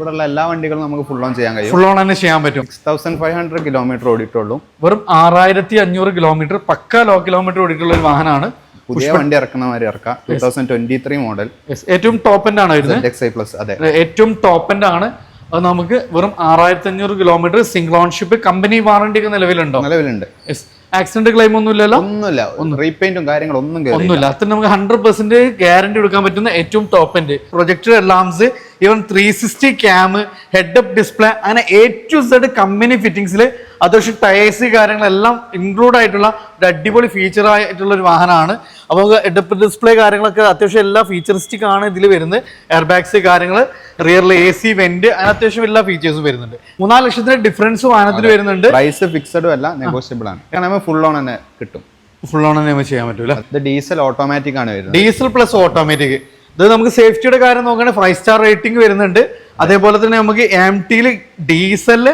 ഇവിടെയുള്ള എല്ലാ വണ്ടികളും നമുക്ക് ഫുൾ ഓൺ ചെയ്യാൻ കഴിയും. ഫുൾ ഓൺ തന്നെ ചെയ്യാൻ പറ്റും. 6500 കിലോമീറ്റർ ഓടിയിട്ടുള്ളൂ. വെറും 6500 കിലോമീറ്റർ പക്ക ലോ കിലോമീറ്റർ ഓടിയിട്ടുള്ള ഒരു വാഹനമാണ്. പുതിയ വണ്ടി ഇറക്കുന്ന മാതിരി ഇറക്കാം. 2023 മോഡൽ. ഏറ്റവും ടോപ്പ് എൻഡ് ആണ് വരുന്നത്. ZXi+. അതെ, ഏറ്റവും ടോപ്പ് എൻഡ് ആണ്. അത് നമുക്ക് വെറും 6500 kilometre single ownership. Company warranty ഒക്കെ നിലവിലുണ്ടോ? നിലവിലുണ്ട്. ആക്സിഡന്റ് ക്ലെയിം ഒന്നുമില്ലല്ലോ? ഒന്നുമില്ല. റീപെയിന്റും കാര്യങ്ങളൊന്നും ഒന്നുമില്ല. അത്ര നമുക്ക് 100% ഗ്യാരണ്ടി കൊടുക്കാൻ പറ്റുന്ന ഏറ്റവും top end projector lamps, even 360 cam, head up display, അങ്ങനെ A to Z കമ്പനി ഫിറ്റിംഗ്സിൽ അത്യാവശ്യം ടയേഴ്സ് കാര്യങ്ങളെല്ലാം ഇൻക്ലൂഡ് ആയിട്ടുള്ള ഒരു അടിപൊളി ഫീച്ചർ ആയിട്ടുള്ള ഒരു വാഹനമാണ്. അപ്പോൾ ഹെഡ് അപ്പ് ഡിസ്പ്ലേ കാര്യങ്ങളൊക്കെ അത്യാവശ്യം എല്ലാ ഫീച്ചറിസ്റ്റിക് ആണ് ഇതിൽ വരുന്നത്. എയർ ബാഗ്സ് കാര്യങ്ങൾ, റിയറിൽ AC വെന്റ്, അങ്ങനെ അത്യാവശ്യം എല്ലാ ഫീച്ചേഴ്സും വരുന്നുണ്ട്. 3-4 ലക്ഷത്തിന്റെ ഡിഫറൻസ് വാഹനത്തിൽ വരുന്നുണ്ട്. പ്രൈസ് ഫിക്സഡും അല്ല, നെഗോഷ്യബിൾ ആണ്. കാരണം ഫുൾ ഓൺ തന്നെ കിട്ടും. ഫുൾ ഓൺ തന്നെ ചെയ്യാൻ പറ്റൂല. ഇത് ഡീസൽ ഓട്ടോമാറ്റിക് ആണ് വരുന്നത്. Diesel plus automatic. ഇത് നമുക്ക് സേഫ്റ്റിയുടെ കാര്യം നോക്കുകയാണെങ്കിൽ 5 സ്റ്റാർ റേറ്റിംഗ് വരുന്നുണ്ട്. അതേപോലെ തന്നെ നമുക്ക് MT ഡീസലില്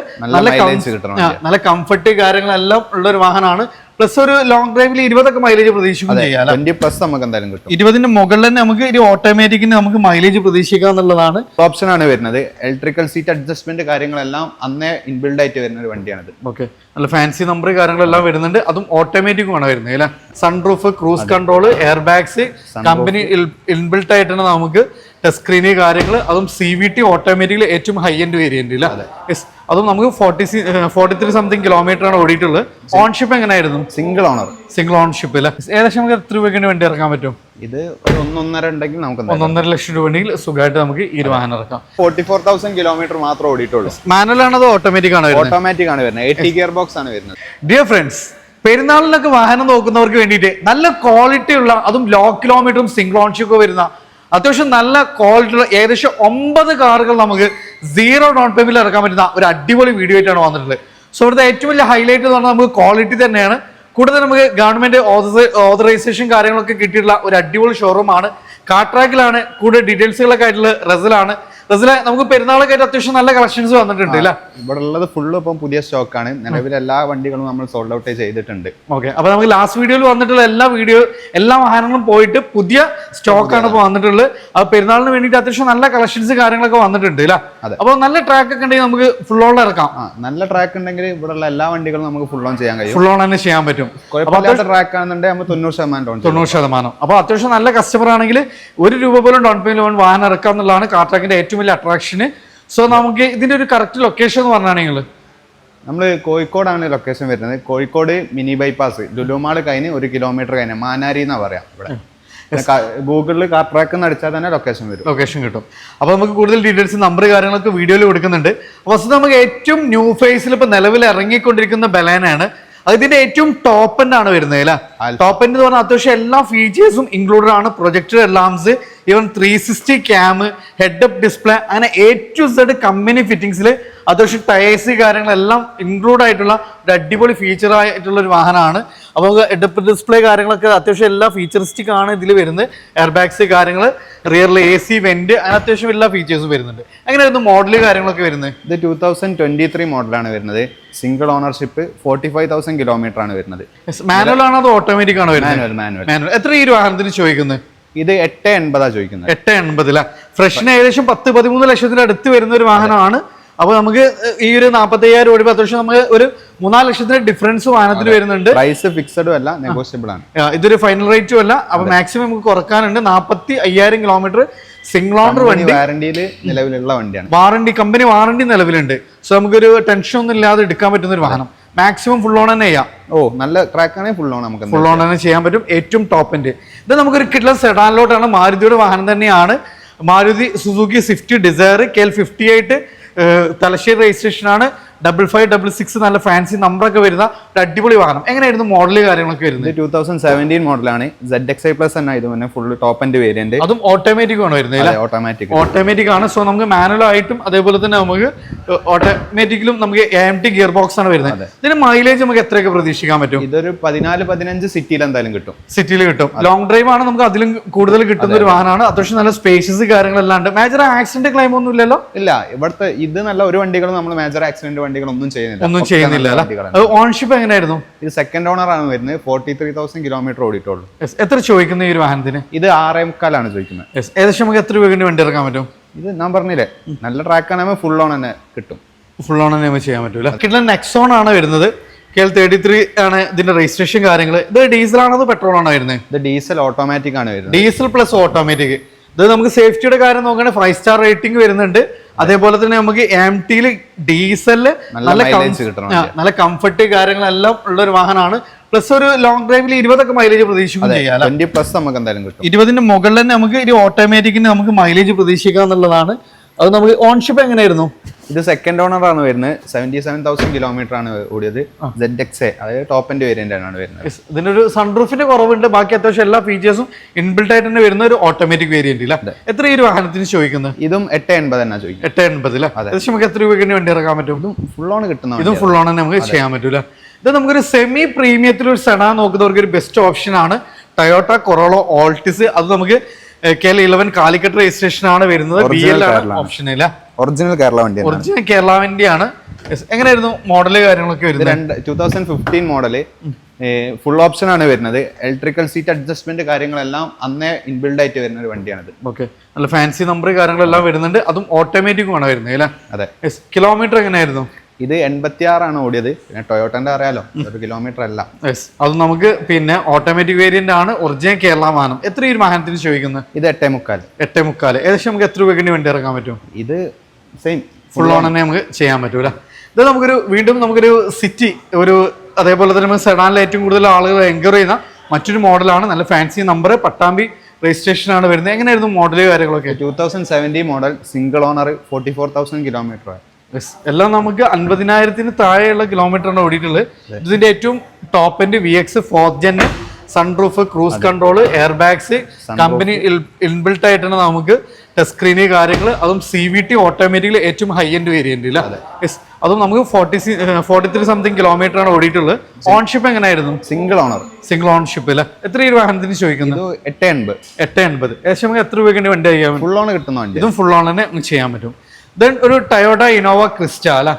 നല്ല കംഫർട്ട് കാര്യങ്ങളെല്ലാം ഉള്ള ഒരു വാഹനമാണ്. പ്ലസ് ഒരു ലോങ് ഡ്രൈവിൽ 20 മൈലേജ് പ്രതീക്ഷിക്കും ചെയ്യാം. 20+ നമുക്ക് എന്തായാലും കിട്ടും. 20ന്റെ മുകളിൽ തന്നെ നമുക്ക് ഒരു ഓട്ടോമാറ്റിക്കിന് നമുക്ക് മൈലേജ് പ്രതീക്ഷിക്കാം എന്നുള്ളതാണ്. ഓപ്ഷൻ ആണ് വരുന്നത്. ഇലക്ട്രിക്കൽ സീറ്റ് അഡ്ജസ്റ്റ്മെന്റ് കാര്യങ്ങളെല്ലാം അന്നേ ഇൻബിൽഡ് ആയിട്ട് വരുന്ന ഒരു വണ്ടിയാണിത്. ഓക്കെ, നല്ല ഫാൻസി നമ്പർ കാര്യങ്ങളെല്ലാം വരുന്നുണ്ട്. അതും ഓട്ടോമാറ്റിക്കും ആണ് വരുന്നത് അല്ലെ. Sunroof, cruise control, airbags company inbuilt ആയിട്ടാണ് നമുക്ക് ടച്ച് സ്ക്രീന് കാര്യങ്ങൾ. അതും CVT ഓട്ടോമാറ്റിക്കലി ഏറ്റവും ഹൈ എൻഡ് വേരിയന്റ് അല്ലേ. അതും നമുക്ക് 43 സംതിങ് കിലോമീറ്റർ ആണ് ഓടിയിട്ടുള്ളത്. ഓൺഷിപ്പ് എങ്ങനെയായിരുന്നു? സിംഗിൾ ഓൺഷിപ്പ് അല്ലേ. ഏകദേശം നമുക്ക് എത്ര രൂപയ്ക്ക് വണ്ടി ഇറക്കാൻ പറ്റും? ഇത് 1.5 ഉണ്ടെങ്കിൽ നമുക്ക് 1.5 ലക്ഷം രൂപ ഉണ്ടെങ്കിൽ സുഖമായിട്ട് നമുക്ക് ഈ ഒരു വാഹനം ഇറക്കാം. 44,000 കിലോമീറ്റർ മാത്രമേ ഓടിയിട്ടുള്ളൂ. മാനുവൽ ആണോ അതോ ഓട്ടോമാറ്റിക് ആണ്? ഓട്ടോമാറ്റിക് ആണ് വരുന്നത്. 80 ഗിയർ ബോക്സ് ആണ് വരുന്നത്. ഡിയർ ഫ്രണ്ട്സ്, പെരുന്നാളിനൊക്കെ വാഹനം നോക്കുന്നവർക്ക് വേണ്ടിയിട്ട് നല്ല ക്വാളിറ്റി ഉള്ള, അതും ലോ കിലോമീറ്ററും സിംഗിൾ ഓൺഷിപ്പ് വരുന്ന അത്യാവശ്യം നല്ല ക്വാളിറ്റി ഉള്ള ഏകദേശം 9 കാറുകൾ നമുക്ക് 0 ഡൗൺ പേയ്മെന്റിൽ ഇറക്കാൻ പറ്റുന്ന ഒരു അടിപൊളി വീഡിയോ ആയിട്ടാണ് വന്നിട്ടുള്ളത്. സോ ഇവിടുത്തെ ഏറ്റവും വലിയ ഹൈലൈറ്റ് എന്ന് പറഞ്ഞാൽ നമുക്ക് ക്വാളിറ്റി തന്നെയാണ്. കൂടുതൽ നമുക്ക് ഗവൺമെന്റ് ഓതറൈസേഷൻ കാര്യങ്ങളൊക്കെ കിട്ടിയിട്ടുള്ള ഒരു അടിപൊളി ഷോറൂമാണ്. കാട്രാക്കിലാണ്. കൂടുതൽ ഡീറ്റെയിൽസുകളൊക്കെ ആയിട്ടുള്ള റസലാണ്. റസല, നമുക്ക് പെരുന്നാളൊക്കെ ആയിട്ട് അത്യാവശ്യം നല്ല കളക്ഷൻസ് വന്നിട്ടുണ്ട് അല്ലേ? ഇവിടെ ഉള്ളത് ഫുള്ള് ഇപ്പം പുതിയ സ്റ്റോക്കാണ്. നിലവിൽ എല്ലാ വണ്ടികളും നമ്മൾ സോൾഡ് ഔട്ട് ചെയ്തിട്ടുണ്ട്. ഓക്കെ, അപ്പൊ നമുക്ക് ലാസ്റ്റ് വീഡിയോയിൽ വന്നിട്ടുള്ള എല്ലാ വാഹനങ്ങളും പോയിട്ട് പുതിയ സ്റ്റോക്കാണ് ഇപ്പോൾ വന്നിട്ടുള്ളത്. അപ്പൊ പെരുന്നാളിന് വേണ്ടിയിട്ട് അത്യാവശ്യം നല്ല കളക്ഷൻസ് കാര്യങ്ങളൊക്കെ വന്നിട്ടുണ്ട് അല്ലേ? അപ്പൊ നല്ല ട്രാക്ക് ഒക്കെ ഉണ്ടെങ്കിൽ നമുക്ക് ഫുൾ ഓൺ ഇറക്കാം. നല്ല ട്രാക്ക് ഉണ്ടെങ്കിൽ ഇവിടെയുള്ള എല്ലാ വണ്ടികളും നമുക്ക് ഫുൾ ഓൺ ചെയ്യാൻ കഴിയും. ഫുൾ ഓൺ തന്നെ ചെയ്യാൻ പറ്റും. കുഴപ്പമില്ലാത്ത ട്രാക്ക് ആണെന്നുണ്ടെങ്കിൽ നമുക്ക് 90%. അപ്പൊ അത്യാവശ്യം നല്ല കസ്റ്റമർ ആണെങ്കിൽ 1 രൂപ പോലും ഡൗൺ പേയ്മെന്റ് വാഹനം ഇറക്കാം എന്നുള്ളതാണ് കാട്രാക്കിന്റെ ഏറ്റവും വലിയ അട്രാക്ഷന്. സോ നമുക്ക് ഇതിന്റെ ഒരു കറക്റ്റ് ലൊക്കേഷൻ എന്ന് പറഞ്ഞാണെങ്കിൽ നമ്മൾ കോഴിക്കോടാണ് ലൊക്കേഷൻ വരുന്നത്. കോഴിക്കോട് മിനി ബൈപ്പാസ് ലുലുമാൾ കഴിഞ്ഞ് 1 കിലോമീറ്റർ കഴിഞ്ഞ് മാനാരി എന്നാ പറയാം. ഇവിടെ ഗൂഗിളിൽ കാട്രാക്ക് അടിച്ചാൽ തന്നെ ലൊക്കേഷൻ കിട്ടും. അപ്പൊ നമുക്ക് കൂടുതൽ ഡീറ്റെയിൽസ് നമ്പർ കാര്യങ്ങളൊക്കെ വീഡിയോയിൽ കൊടുക്കുന്നുണ്ട്. ഫസ്റ്റ് നമുക്ക് ഏറ്റവും ന്യൂ ഫേസിൽ ഇപ്പൊ നിലവിൽ ഇറങ്ങിക്കൊണ്ടിരിക്കുന്ന ബലേനയാണ്. അതിന്റെ ഏറ്റവും ടോപ്പ് എൻഡ് ആണ് വരുന്നത് അല്ലെ. ടോപ്പ് എൻഡ് എന്ന് പറഞ്ഞാൽ അത്യാവശ്യം എല്ലാ ഫീച്ചേഴ്സും ഇൻക്ലൂഡഡ് ആണ്. Projector lamps, even 360 cam, head up display, അങ്ങനെ A to Z കമ്പനി ഫിറ്റിംഗ്സിൽ അത്യാവശ്യം ടയേഴ്സ് കാര്യങ്ങളെല്ലാം ഇൻക്ലൂഡ് ആയിട്ടുള്ള ഒരു അടിപൊളി ഫീച്ചർ ആയിട്ടുള്ള ഒരു വാഹനമാണ്. അപ്പോൾ ഹെഡ് അപ്പ് ഡിസ്പ്ലേ കാര്യങ്ങളൊക്കെ അത്യാവശ്യം എല്ലാ ഫീച്ചറിസ്റ്റിക് ആണ് ഇതിൽ വരുന്നത്. എയർ ബാഗ്സ് കാര്യങ്ങൾ, റിയറിൽ AC വെന്റ്, അങ്ങനെ അത്യാവശ്യം എല്ലാ ഫീച്ചേഴ്സും വരുന്നുണ്ട്. അങ്ങനെയായിരുന്നു മോഡല് കാര്യങ്ങളൊക്കെ വരുന്നത്. ഇത് 2023 മോഡലാണ് വരുന്നത്. സിംഗിൾ ഓണർഷിപ്പ്, 45,000 കിലോമീറ്റർ ആണ് വരുന്നത്. മാനുവൽ ആണോ അതോ ഓട്ടോമാറ്റിക് ആണോ വരുന്നത്? മാനുവൽ. എത്ര ഈ ഒരു വാഹനത്തിന് ചോദിക്കുന്നത്? ഇത് 880 ചോദിക്കുന്നത്. 880 ഫ്രഷിന് ഏകദേശം 10-13 ലക്ഷത്തിന്റെ അടുത്ത് വരുന്ന ഒരു വാഹനമാണ്. അപ്പൊ നമുക്ക് ഈ ഒരു 45,000 ഓടി അത്യാവശ്യം നമുക്ക് ഒരു 3-4 ലക്ഷത്തിന്റെ ഡിഫറൻസ് വാഹനത്തിൽ വരുന്നുണ്ട്. പ്രൈസ് ഫിക്സഡും അല്ല, നെഗോഷ്യബിൾ ആണ്. ഇതൊരു ഫൈനൽ റേറ്റും അല്ല. അപ്പൊ മാക്സിമം നമുക്ക് കുറക്കാനുണ്ട്. 45,000 കിലോമീറ്റർ സിംഗിൾ ഓണർ വണ്ടി, വാറണ്ടിയിൽ നിലവിലുള്ള വണ്ടിയാണ്. കമ്പനി വാറണ്ടി നിലവിലുണ്ട്. സോ നമുക്കൊരു ടെൻഷൻ ഒന്നും ഇല്ലാതെ എടുക്കാൻ പറ്റുന്ന ഒരു വാഹനം. മാക്സിമം ഫുൾ ഓൺ തന്നെ ചെയ്യാം. നല്ല ട്രാക്ക് ആണെങ്കിൽ ഫുൾ ഓൺ നമുക്ക് ഫുൾ ഓൺ തന്നെ ചെയ്യാൻ പറ്റും. ഏറ്റവും ടോപ്പ് എൻഡ് ഇത് നമുക്കൊരു കിട്ടുന്ന സെഡാനിലോട്ടാണ്. മാരുതിയുടെ വാഹനം തന്നെയാണ്. Maruti Suzuki Swift Dzire KL58 Thalassery registration ആണ്. 5566 നല്ല ഫാൻസി നമ്പറൊക്കെ വരുന്ന ഒരു അടിപൊളി വാഹനം. എങ്ങനെയായിരുന്നു മോഡല് കാര്യങ്ങളൊക്കെ വരുന്നത്? 2017 മോഡലാണ്. ZXi+ തന്നെ ഇത് തന്നെ ഫുൾ ടോപ്പ് എൻഡ് വേരിയന്റ്. അതും ഓട്ടോമാറ്റിക് ആണ് വരുന്നത്. ഓട്ടോമാറ്റിക് ആണ്. സോ നമുക്ക് മാനുവൽ ആയിട്ടും അതേപോലെ തന്നെ നമുക്ക് ഓട്ടോമാറ്റിക്കിലും നമുക്ക് AMT ഗിയർ ബോക്സ് ആണ് വരുന്നത്. ഇതിന് മൈലേജ് നമുക്ക് എത്രയൊക്കെ പ്രതീക്ഷിക്കാൻ പറ്റും? ഇതൊരു 14-15 സിറ്റിയിൽ എന്തായാലും കിട്ടും. സിറ്റിയിൽ കിട്ടും. ലോങ് ഡ്രൈവ് ആണ് നമുക്ക് അതിലും കൂടുതൽ കിട്ടുന്ന ഒരു വാഹനമാണ്. അത്യാവശ്യം നല്ല സ്പേഷ്യസ് കാര്യങ്ങളെല്ലാം ഉണ്ട്. മേജർ ആക്സിഡന്റ് ക്ലെയിം ഒന്നും ഇല്ലല്ലോ? ഇല്ല, ഇവിടുത്തെ ഇത് നല്ല ഒരു വണ്ടികളും നമ്മൾ മേജർ ആക്സിഡന്റ് വണ്ടികളൊന്നും ചെയ്യുന്നില്ല. ഒന്നും ചെയ്യുന്നില്ല അല്ലേ? ഓൺഷിപ്പ് എങ്ങനെയായിരുന്നു? ഇത് സെക്കൻഡ് ഓണർ ആണ് വരുന്നത്. 43,000 കിലോമീറ്റർ ഓടിയിട്ടുള്ളൂ. എത്ര ചോദിക്കുന്ന ഈ ഒരു വാഹനത്തിന്? ഇത് 6.25 രൂപയാണ്. ഏകദേശം നമുക്ക് എത്ര രൂപയ്ക്ക് വണ്ടി ഇറക്കാൻ പറ്റും? ഇത് ഞാൻ പറഞ്ഞില്ലേ, നല്ല ട്രാക്ക് ആണെങ്കിൽ ഫുൾ ഓൺ തന്നെ കിട്ടും. ഫുൾ ഓൺ തന്നെ ചെയ്യാൻ പറ്റൂല. കിട്ടുന്ന നെക്സോൺ ആണ് വരുന്നത്. KL33 ആണ് ഇതിന്റെ രജിസ്ട്രേഷൻ കാര്യങ്ങൾ. ഇത് ഡീസൽ ആണോ പെട്രോൾ ആണോ വരുന്നത്? ഇത് ഡീസൽ ഓട്ടോമാറ്റിക് ആണ് വരുന്നത്. Diesel plus automatic. ഇത് നമുക്ക് സേഫ്റ്റിയുടെ കാര്യം നോക്കുകയാണെങ്കിൽ 5 സ്റ്റാർ റേറ്റിംഗ് വരുന്നുണ്ട്. അതേപോലെ തന്നെ നമുക്ക് MT-ൽ ഡീസലില് നല്ല കംഫർട്ട് കാര്യങ്ങളെല്ലാം ഉള്ള ഒരു വാഹനമാണ്. പ്ലസ് ഒരു ലോങ് ഡ്രൈവിൽ 20 മൈലേജ് പ്രതീക്ഷിക്കും ചെയ്യാം. 20+ നമുക്ക് എന്തായാലും കിട്ടും. 20ന്റെ മുകളിൽ തന്നെ നമുക്ക് ഒരു ഓട്ടോമാറ്റിക്കിന് നമുക്ക് മൈലേജ് പ്രതീക്ഷിക്കാം എന്നുള്ളതാണ്. അത് നമുക്ക് ഓൺഷിപ്പ് എങ്ങനെയായിരുന്നു? ഇത് സെക്കൻഡ് ഓണർ ആണ് വരുന്നത്. 77,000 കിലോമീറ്റർ ആണ് ഓടിയത്. ZXA അതായത് ടോപ്പ് എൻഡ് വേരിയന്റ് ആണ് വരുന്നത്. ഇതിന്റെ ഒരു സൺറൂഫിന്റെ കുറവുണ്ട്. ബാക്കി അത്യാവശ്യം എല്ലാ ഫീച്ചേഴ്സും ഇൻബിൽട്ട് ആയിട്ട് തന്നെ വരുന്ന ഒരു ഓട്ടോമാറ്റിക് വേരിയന്റ് ഇല്ല. എത്ര ഈ ഒരു വാഹനത്തിന് ചോദിക്കുന്നത്? ഇതും 8.80 തന്നെ ചോദിക്കും. 8.80 അല്ലേ? ഏകദേശം നമുക്ക് എത്ര രൂപയ്ക്ക് വണ്ടി ഇറക്കാൻ പറ്റും? ഇതും ഫുൾ ഓൺ കിട്ടുന്ന ഇതും ഫുൾ ഓൺ തന്നെ നമുക്ക് ചെയ്യാൻ പറ്റൂല. ഇത് നമുക്കൊരു സെമി പ്രീമിയത്തിൽ ഒരു സെഡാൻ നോക്കുന്നവർക്ക് ഒരു ബെസ്റ്റ് ഓപ്ഷൻ ആണ് ടൊയോട്ട കൊറോള ഓൾട്ടിസ്. അത് നമുക്ക് KL11 കാലിക്കറ്റ് രജിസ്ട്രേഷൻ ആണ് വരുന്നത്. BL ആണ് ഓപ്ഷൻ ഇല്ല. ഒറിജിനൽ കേരള വണ്ടിയാണ്. ഒറിജിനൽ കേരള വണ്ടിയാണ്. എങ്ങനെയായിരുന്നു മോഡല് കാര്യങ്ങളൊക്കെ വരുന്നത്? 2015 മോഡല് ഫുൾ ഓപ്ഷൻ ആണ് വരുന്നത്. ഇലക്ട്രിക്കൽ സീറ്റ് അഡ്ജസ്റ്റ്മെന്റ് കാര്യങ്ങളെല്ലാം അന്നേ ഇൻബിൽഡ് ആയിട്ട് വരുന്ന ഒരു വണ്ടിയാണിത്. ഓക്കെ, നല്ല ഫാൻസി നമ്പർ കാര്യങ്ങളെല്ലാം വരുന്നുണ്ട്. അതും ഓട്ടോമാറ്റിക്കും ആണ് വരുന്നത് അല്ലേ? അതെ. കിലോമീറ്റർ എങ്ങനെയായിരുന്നു? ഇത് 86 ആണ് ഓടിയത്. പിന്നെ ടൊയോട്ടന്റെ അറിയാലോ, ഒരു കിലോമീറ്റർ അല്ല. അത് നമുക്ക് പിന്നെ ഓട്ടോമാറ്റിക് വേരിയന്റ് ആണ്. ഒറിജിനൽ കേരള വാഹനം. എത്ര ഈ വാഹനത്തിന് ചോദിക്കുന്നത്? ഇത് 8.25. 8.25. ഏകദേശം നമുക്ക് എത്ര രൂപയ്ക്ക് വണ്ടി ഇറക്കാൻ പറ്റും? ഇത് സെയിം ഫുൾ ഓൺ തന്നെ നമുക്ക് ചെയ്യാൻ പറ്റൂല. ഇത് നമുക്കൊരു വീണ്ടും നമുക്കൊരു സിറ്റി ഒരു അതേപോലെ തന്നെ നമുക്ക് സെഡാനിൽ ഏറ്റവും കൂടുതൽ ആളുകൾ എൻക്വയറി ചെയ്യുന്ന മറ്റൊരു മോഡലാണ്. നല്ല ഫാൻസി നമ്പർ, പട്ടാമ്പി രജിസ്ട്രേഷൻ ആണ് വരുന്നത്. എങ്ങനെയായിരുന്നു മോഡല് കാര്യങ്ങളൊക്കെ? 2017 മോഡൽ, സിംഗിൾ ഓണർ, 44,000 കിലോമീറ്റർ. എല്ലാം നമുക്ക് 50,000 താഴെയുള്ള കിലോമീറ്റർ ആണ് ഓടിയിട്ടുള്ളത്. ഇതിന്റെ ഏറ്റവും top end VX 4th gen, sunroof, cruise control, airbags, company inbuilt ആയിട്ടാണ് നമുക്ക് ടച്ച് സ്ക്രീന് കാര്യങ്ങൾ. അതും CVT ഓട്ടോമാറ്റിക്കലി ഏറ്റവും ഹൈ എൻഡ് വേരിയന്റ് ഇല്ല. അതും നമുക്ക് 43 സംതിങ് കിലോമീറ്റർ ആണ് ഓടിയിട്ടുള്ളത്. ഓൺഷിപ്പ് എങ്ങനെയായിരുന്നു? സിംഗിൾ ഓണർ, സിംഗിൾ ഓൺഷിപ്പ് ഇല്ല. എത്ര രൂപ വാഹനത്തിന് ചോദിക്കുന്നത്? 8.80. 8.80. ഏകദേശം നമുക്ക് എത്ര രൂപയ്ക്ക് വണ്ടി ചെയ്യാൻ? ഫുൾ ഓൺ കിട്ടുന്ന വണ്ടി. ഇതും ഫുൾ ഓൺ തന്നെ ചെയ്യാൻ പറ്റും. ദെൻ ഒരു ടൊയോട്ട ഇന്നോവ ക്രിസ്റ്റ അല്ല.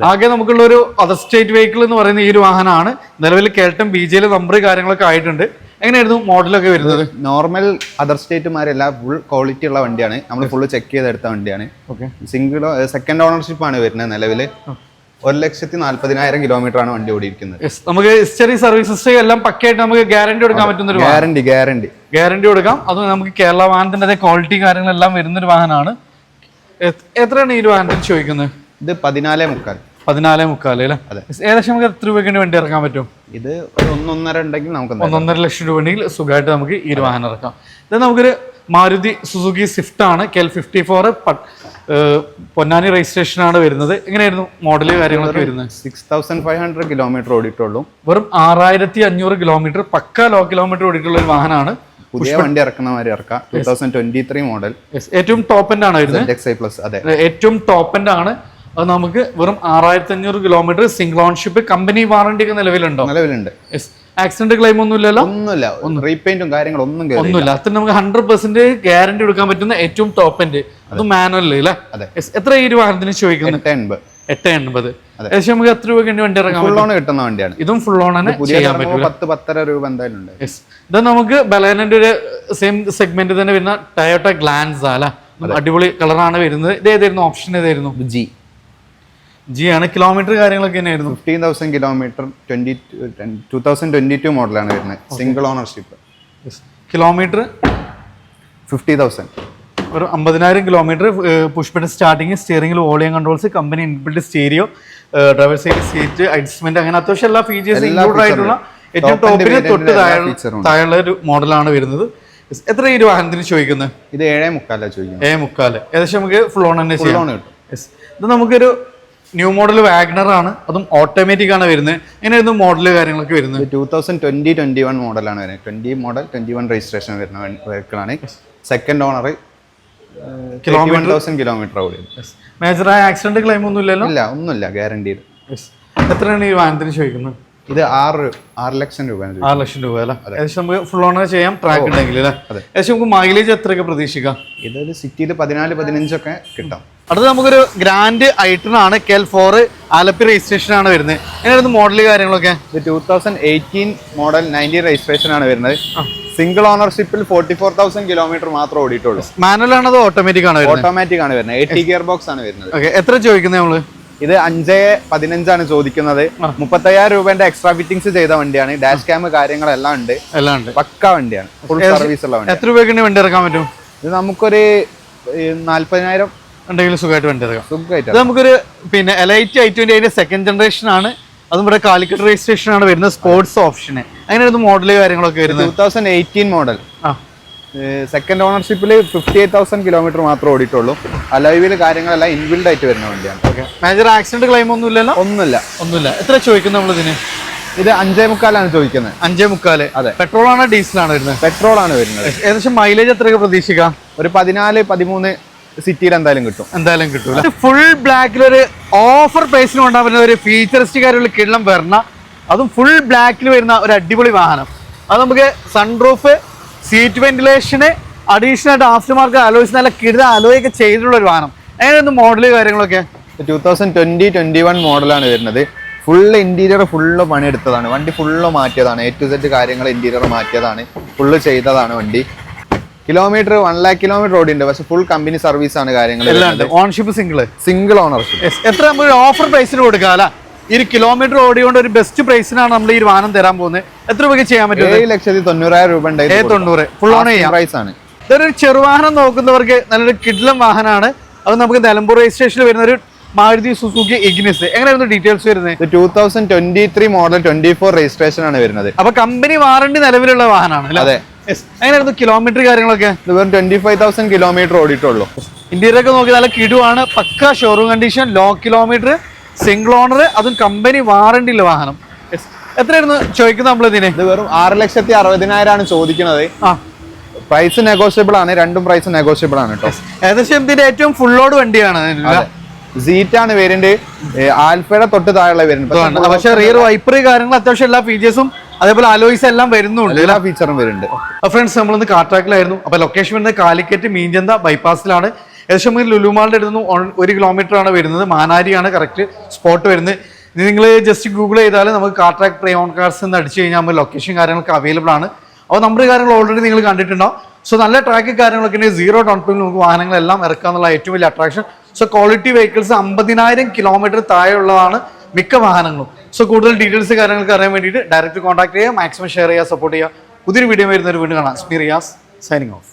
ആകെ നമുക്കുള്ള ഒരു അതർ സ്റ്റേറ്റ് വെഹിക്കിൾ എന്ന് പറയുന്ന ഈ ഒരു വാഹനമാണ്. നിലവിൽ കേൾട്ടൺ BJ നമ്പർ കാര്യങ്ങളൊക്കെ ആയിട്ടുണ്ട്. എങ്ങനെയായിരുന്നു മോഡലൊക്കെ വരുന്നത്? നോർമൽ അതർ സ്റ്റേറ്റുമാരെല്ലാം ഫുൾ ക്വാളിറ്റി ഉള്ള വണ്ടിയാണ്. നമ്മൾ ഫുള്ള് ചെക്ക് ചെയ്തെടുത്ത വണ്ടിയാണ്. സിംഗിൾ സെക്കൻഡ് ഓണർഷിപ്പ് ആണ് വരുന്നത്. നിലവിൽ 1,40,000 കിലോമീറ്റർ ആണ് വണ്ടി ഓടിയിരിക്കുന്നത്. നമുക്ക് ഹിസ്റ്ററി സർവീസസ് എല്ലാം പക്കയായിട്ട് നമുക്ക് ഗ്യാരണ്ടി കൊടുക്കാൻ പറ്റുന്ന ഒരു ഗ്യാരണ്ടി കൊടുക്കാം. അത് നമുക്ക് കേരള വാഹനത്തിന്റെ അതേ ക്വാളിറ്റി കാര്യങ്ങളെല്ലാം വരുന്നൊരു വാഹനമാണ്. എത്രയാണ് ഈ ഒരു വാഹനത്തിന് ചോദിക്കുന്നത്? ഇത് 14.25. 14.25 അല്ലേ? ഏകദേശം നമുക്ക് എത്ര രൂപയ്ക്ക് വണ്ടി ഇറക്കാൻ പറ്റും? ഇത് 1.5 ഉണ്ടെങ്കിൽ നമുക്ക് 1.5 ലക്ഷം രൂപ ഉണ്ടെങ്കിൽ സുഖമായിട്ട് നമുക്ക് ഈ ഒരു വാഹനം ഇറക്കാം. ഇത് നമുക്കൊരു മാരുതി സുസുക്കി സ്വിഫ്റ്റ് ആണ്. KL54 പൊന്നാനി രജിസ്ട്രേഷൻ ആണ് വരുന്നത്. എങ്ങനെയായിരുന്നു മോഡല് കാര്യങ്ങളൊക്കെ വരുന്നത്? 6,500 കിലോമീറ്റർ ഓടിയിട്ടുള്ളൂ. വെറും 6,500 കിലോമീറ്റർ പക്ക ലോ കിലോമീറ്റർ ഓടിയിട്ടുള്ള ഒരു വാഹനമാണ്. പുതിയ വണ്ടി ഇറക്കുന്ന മാതിരി ഇറക്കാം. 2023 മോഡൽ. ഏറ്റവും ടോപ്പ് എൻഡ് ആണ് വരുന്നത്. അതെ, ഏറ്റവും ടോപ്പ് എൻഡ് ആണ്. അത് നമുക്ക് വെറും 6,500 kilometre, single ownership, company warranty ഒക്കെ നിലവിലുണ്ടോ? നിലവിലുണ്ട്. ആക്സിഡന്റ് ക്ലെയിം ഒന്നുമില്ലല്ലോ? ഒന്നുമില്ല. റീപെയിന്റും കാര്യങ്ങളും ഒന്നുമില്ല. അതിന് നമുക്ക് 100% ഗ്യാരണ്ടി എടുക്കാൻ പറ്റുന്ന ഏറ്റവും ടോപ്പ് എൻഡ്. അത് മാനുവൽ അല്ലേ? എത്ര ഈ ഒരു വാഹനത്തിന് ചോദിക്കുന്നത്? 8.80. ഏകദേശം നമുക്ക് എത്ര രൂപ വണ്ടി ഇറങ്ങാം? ഫുൾ ഓൺ കിട്ടുന്ന വണ്ടിയാണ്. ഇതും ഫുൾ ഓൺ തന്നെ ചെയ്യാൻ പറ്റും. 10-10.5 രൂപ എന്തായാലും ഉണ്ട്. ഇത് നമുക്ക് ബലേനന്റെ ഒരു സെയിം സെഗ്മെന്റ് തന്നെ വരുന്ന ടൊയോട്ട ഗ്ലാൻസ് അല്ല. അടിപൊളി കളറാണ് വരുന്നത്. ഇത് ഏതായിരുന്നു ഓപ്ഷൻ? ഏതായിരുന്നു? G ആണ്. കിലോമീറ്റർ കാര്യങ്ങളൊക്കെ തന്നെയായിരുന്നു. 15,000 കിലോമീറ്റർ, 2022 മോഡലാണ് വരുന്നത്. സിംഗിൾ ഓണർഷിപ്പ്. കിലോമീറ്റർ 50,000. ഒരു 50,000 കിലോമീറ്റർ. പുഷ് ബട്ടൺ സ്റ്റാർട്ടിങ്, സ്റ്റിയറിംഗിൽ volume controls, company inbuilt stereo, driver side seat adjustment, അങ്ങനെ അത്യാവശ്യം എല്ലാ ഫീച്ചേഴ്സും ഇൻക്ലൂഡ് ആയിട്ടുള്ള ഏറ്റവും ടോപ്പിന് തൊട്ട് താഴെയുള്ള ഒരു മോഡലാണ് വരുന്നത്. എത്ര ഈ ഒരു വാഹനത്തിന് ചോദിക്കുന്നത്? ഇത് 7.25 ചോദിക്കുന്നത്. 7.25. ഏകദേശം നമുക്ക് ഫുൾ ഓൺ തന്നെ ചെയ്യാം. ഇത് നമുക്കൊരു ന്യൂ മോഡൽ വാഗ്നർ ആണ്. അതും ഓട്ടോമാറ്റിക് ആണ് വരുന്നത്. എങ്ങനെയായിരുന്നു മോഡല് കാര്യങ്ങളൊക്കെ വരുന്നത്? 2020-21 മോഡലാണ് വരുന്നത്. 20 മോഡൽ 21 രജിസ്ട്രേഷൻ വരുന്ന വെഹിക്കിളാണ്. സെക്കൻഡ് ഓണർ, 1,000 കിലോമീറ്റർ ഓടിയത്. മേജറായ ആക്സിഡന്റ് ക്ലെയിം ഒന്നും ഇല്ലല്ലോ? ഇല്ല, ഒന്നുമില്ല. ഗ്യാരണ്ടീഡ്. എത്രയാണ് ഈ വാഹനത്തിന് ചോദിക്കുന്നത്? ഇത് 6 ലക്ഷം രൂപയാണ് 6 ലക്ഷം രൂപ അല്ലേ? ഏകദേശം നമുക്ക് ഫുൾ ഓണർ ചെയ്യാം ട്രാക്ക് ഉണ്ടെങ്കിൽ അല്ലേ? ഏകദേശം നമുക്ക് മൈലേജ് എത്രയൊക്കെ പ്രതീക്ഷിക്കാം? ഇതൊരു സിറ്റിയിൽ 14-15 ഒക്കെ കിട്ടാം. അടുത്ത നമുക്കൊരു ഗ്രാൻഡ് ഐട്ടൺ ആണ്, KEL 4 ആലപ്പി രജിസ്ട്രേഷൻ ആണ് വരുന്നത്. എങ്ങനെയായിരുന്നു മോഡൽ കാര്യങ്ങളൊക്കെ? ഇത് 2018 മോഡൽ 90 രജിസ്ട്രേഷൻ ആണ് വരുന്നത്. സിംഗിൾ ഓണർഷിപ്പിൽ 44,000 കിലോമീറ്റർ മാത്രമേ ഓടിയിട്ടുള്ളൂ. മാനുവൽ ആണോ അതോ ഓട്ടോമാറ്റിക് ആണ്? ഓട്ടോമാറ്റിക് ആണ് വരുന്നത്. 80 ഗിയർ ബോക്സ് ആണ് വരുന്നത്. എത്ര ചോദിക്കുന്നത് നമ്മള്? ഇത് 5,15 ആണ് ചോദിക്കുന്നത്. 35,000 രൂപന്റെ എക്സ്ട്രാ ഫിറ്റിംഗ്സ് ചെയ്ത വണ്ടിയാണ്. ഡാഷ് ക്യാം കാര്യങ്ങളെല്ലാം ഉണ്ട്. പക്ക വണ്ടിയാണ്, ഫുൾ സർവീസ് ഉള്ള വണ്ടി. എത്ര രൂപയ്ക്ക് വണ്ടി ഇറക്കാൻ പറ്റും? ഇത് നമുക്കൊരു 40,000 ഉണ്ടെങ്കിൽ സുഖമായിട്ട് വണ്ടി ഇറക്കാം. സുഖമായിട്ട്. ഇത് നമുക്കൊരു പിന്നെ എലൈറ്റ് i20 അതിന്റെ സെക്കൻഡ് ജനറേഷൻ ആണ്. അതും ഇവിടെ കാലിക്കറ്റ് രജിസ്ട്രേഷൻ ആണ് വരുന്നത്. സ്പോർട്സ് ഓപ്ഷന് അങ്ങനെയായിരുന്നു മോഡൽ കാര്യങ്ങളൊക്കെ വരുന്നത്. 2018 മോഡൽ. സെക്കൻഡ് ഓണർഷിപ്പിൽ 58,000 കിലോമീറ്റർ മാത്രമേ ഓടിയിട്ടുള്ളൂ. അലോയിൽ കാര്യങ്ങളെല്ലാം ഇൻബിൽഡ് ആയിട്ട് വരുന്ന വണ്ടിയാണ്. മേജർ ആക്സിഡന്റ് ക്ലെയിം ഒന്നുമില്ലല്ലോ? ഒന്നുമില്ല. എത്ര ചോദിക്കുന്നത് നമ്മളിതിന്? ഇത് 5.25 ചോദിക്കുന്നത്. 5.25. അതെ. പെട്രോൾ ആണോ ഡീസൽ ആണ് വരുന്നത്? പെട്രോൾ ആണ് വരുന്നത്. ഏകദേശം മൈലേജ് എത്രയൊക്കെ പ്രതീക്ഷിക്കാം? ഒരു 14-13 സിറ്റിയിൽ എന്തായാലും കിട്ടും. ഫുൾ ബ്ലാക്കിൽ ഒരു ഓഫർ പ്രൈസിന് കൊണ്ടാൻ പറ്റുന്ന ഒരു ഫീച്ചറിസ്റ്റിക് ആയിട്ടുള്ള കിള്ളം വരണ, അതും ഫുൾ ബ്ലാക്കിൽ വരുന്ന ഒരു അടിപൊളി വാഹനം. അത് നമുക്ക് സൺറൂഫ്, സീറ്റ് വെന്റിലേഷന്, അഡീഷണൽ ആയിട്ട് ആഫ്റ്റർ മാർക്കറ്റ് അലോയ്സ്, നല്ല കിടുന്ന അലോയൊക്കെ ചെയ്തിട്ടുള്ള ഒരു വാഹനം. അങ്ങനെയൊന്ന് മോഡല് കാര്യങ്ങളൊക്കെ? 2020-21 മോഡലാണ് വരുന്നത്. ഫുള്ള് ഇന്റീരിയർ ഫുള്ള് പണിയെടുത്തതാണ്. വണ്ടി ഫുള്ള് മാറ്റിയതാണ്. A to Z കാര്യങ്ങൾ ഇന്റീരിയർ മാറ്റിയതാണ്. ഫുള്ള് ചെയ്തതാണ് വണ്ടി. കിലോമീറ്റർ 1 lakh കിലോമീറ്റർ ഓടിയുണ്ട്. പക്ഷെ ഫുൾ കമ്പനി സർവീസ് ആണ് കാര്യങ്ങൾ. Ownership single ownership. എത്ര നമ്മൾ ഓഫർ പ്രൈസിന് കൊടുക്കാം അല്ല? ഈ കിലോമീറ്റർ ഓടിയോണ്ട് ഒരു ബെസ്റ്റ് പ്രൈസിനാണ് നമ്മൾ ഈ വാഹനം തരാൻ പോകുന്നത്. എത്ര രൂപയ്ക്ക് ചെയ്യാൻ പറ്റും? 7,90,000 രൂപ ഉണ്ട്. 90 ഫുൾ ഓൺ ചെയ്യാം. പ്രൈസ് ആണ്. ഇതൊരു ചെറുവാഹനം നോക്കുന്നവർക്ക് നല്ലൊരു കിഡ്ലം വാഹനമാണ്. അത് നമുക്ക് നിലമ്പൂർ രജിസ്ട്രേഷനിൽ വരുന്ന ഒരു മാരുതി സുസുക്കി ഇഗ്നിസ്. എങ്ങനെയായിരുന്നു ഡീറ്റെയിൽസ് വരുന്നത്? 2023 മോഡൽ 24 രജിസ്ട്രേഷൻ ആണ് വരുന്നത്. അപ്പൊ കമ്പനി വാറണ്ടി നിലവിലുള്ള വാഹനമാണ്. അതെ. എങ്ങനെയായിരുന്നു കിലോമീറ്റർ കാര്യങ്ങളൊക്കെ? ഇത് വെറും 25,000 കിലോമീറ്റർ ഓടിയിട്ടുള്ളൂ. ഇന്റീരിയർ ഒക്കെ നോക്കി നല്ല കിടുവാണ്. പക്ക showroom condition, low kilometre, single owner, അതും കമ്പനി വാറണ്ടി ഉള്ള വാഹനം. എത്രയായിരുന്നു ചോദിക്കുന്നത് നമ്മളിതിന്? ഇത് വെറും 6,60,000 ആണ് ചോദിക്കുന്നത്. പ്രൈസ് നെഗോഷ്യബിൾ ആണ്. രണ്ടും പ്രൈസ് നെഗോഷ്യബിൾ ആണ് കേട്ടോ. ഏകദേശം ഇതിന്റെ ഏറ്റവും ഫുൾ ലോഡ് വണ്ടിയാണ്. സീറ്റാണ് വേരിയന്റ്. ആൽഫയുടെ തൊട്ട് താഴെയുള്ള വേരിയന്റ്. പക്ഷേ റിയർ വൈപ്പർ കാര്യങ്ങൾ അത്യാവശ്യം എല്ലാ ഫീച്ചേഴ്സും അതേപോലെ അലോയ്സ് എല്ലാം വരുന്നുണ്ട്. എല്ലാ ഫീച്ചറും വരുന്നുണ്ട്. ഫ്രണ്ട്സ്, നമ്മളൊന്ന് കാർട്രാക്കിലായിരുന്നു. അപ്പൊ ലൊക്കേഷൻ വരുന്നത് കാലിക്കറ്റ് മീഞ്ചന്ത ബൈപ്പാസിലാണ്. ഏകദേശം ലുലുമാളിന്റെ അടുത്ത് നിന്ന് 1 കിലോമീറ്റർ ആണ് വരുന്നത്. മാനാരിയാണ് കറക്റ്റ് സ്പോട്ട് വരുന്നത്. ഇത് നിങ്ങൾ ജസ്റ്റ് ഗൂഗിൾ ചെയ്താൽ നമുക്ക് കാർട്രാക്ക് പ്രേ ഓൺ കാർസ് എന്ന് അടിച്ചു കഴിഞ്ഞാൽ നമ്മൾ ലൊക്കേഷൻ കാര്യങ്ങളൊക്കെ അവൈലബിൾ ആണ്. അപ്പോൾ നമ്മുടെ കാര്യങ്ങൾ ഓൾറെഡി നിങ്ങൾ കണ്ടിട്ടുണ്ടാവും. സോ നല്ല ട്രാക്ക് കാര്യങ്ങളൊക്കെ 0 ഡൗൺ പേയ്മെന്റ് നമുക്ക് വാഹനങ്ങളെല്ലാം ഇറക്കാന്നുള്ള ഏറ്റവും വലിയ attraction. So quality vehicles 50,000 kilometre താഴെയുള്ളതാണ് മിക്ക വാഹനങ്ങളും. സോ കൂടുതൽ ഡീറ്റെയിൽസ് കാര്യങ്ങൾക്ക് അറിയാൻ വേണ്ടിയിട്ട് ഡയറക്റ്റ് കോൺടാക്ട് ചെയ്യുക, മാക്സിമം ഷെയർ ചെയ്യുക, സപ്പോർട്ട് ചെയ്യുക. പുതിയൊരു വീഡിയോ വരുന്നവർ വീണ്ടും കാണാം. Riyas signing of.